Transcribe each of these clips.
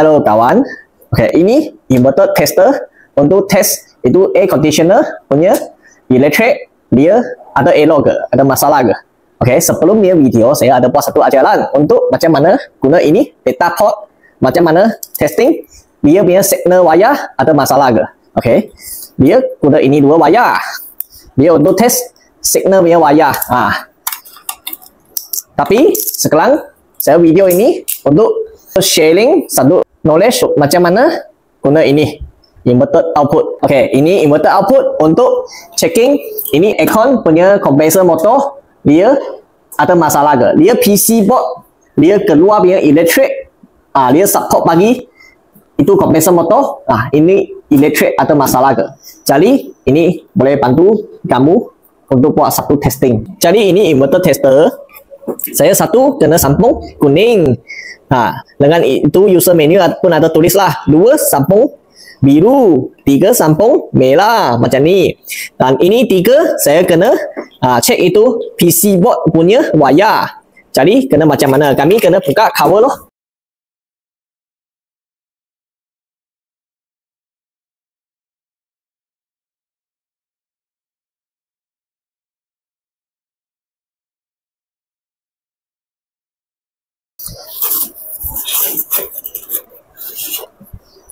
Halo kawan. Okey, ini inverter tester untuk test itu air conditioner punya elektrik dia ada error ke, ada masalah ke. Okey, sebelum ni video saya ada buat satu ajaran untuk macam mana guna ini data port, macam mana testing dia punya signal wayar ada masalah ke. Okey. Dia guna ini dua wayar. Dia untuk test signal punya wayar. Tapi sekarang saya video ini untuk sharing satu knowledge macam mana guna ini inverter output. Okey, ini inverter output untuk checking ini aircon punya condenser motor dia ada masalah ke. Dia PC board dia keluar punya elektrik dia support bagi itu condenser motor. Ini elektrik ada masalah ke. Jadi ini boleh bantu kamu untuk buat satu testing. Jadi ini inverter tester. Saya satu kena sambung kuning. Dengan itu user menu pun ada tulis lah. 2 sambung biru, 3 sambung merah macam ni. Dan ini 3 saya kena check itu PC board punya wayar. Jadi kena macam mana? Kami kena buka cover loh.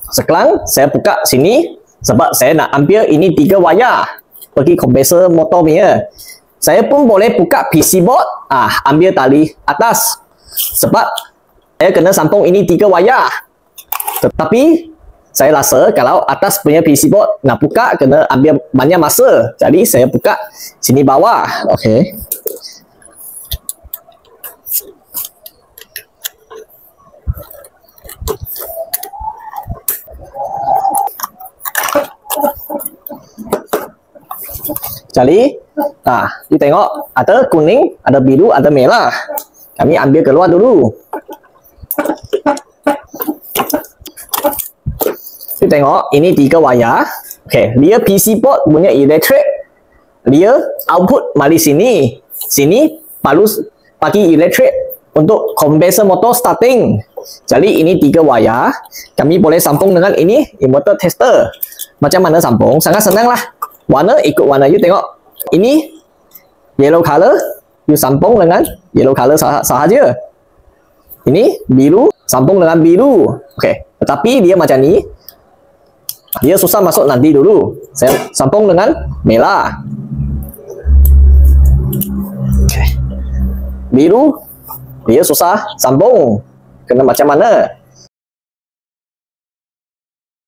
Sekarang saya buka sini sebab saya nak ambil ini 3 wayar bagi kompresor motor punya. Saya pun boleh buka PC board, ambil tali atas sebab saya kena sambung ini 3 wayar. Tetapi saya rasa kalau atas punya PC board nak buka kena ambil banyak masa. Jadi saya buka sini bawah. Okey. Jadi, you tengok ada kuning, ada biru, ada merah. Kami ambil keluar dulu. You tengok ini 3 wayar. Okey, dia PC board punya elektrik. Dia output mari sini. Sini baru bagi elektrik untuk condenser motor starting. Jadi ini 3 wayar. Kami boleh sambung dengan ini inverter tester. Macam mana sambung? Sangat senang lah. Warna ikut warna. You tengok ini yellow color, you sambung dengan yellow color sahaja. Ini biru, sambung dengan biru. Okey, tetapi dia macam ni. Dia susah masuk nanti dulu. Saya sambung dengan merah. Okey. Biru dia susah sambung. Kena macam mana?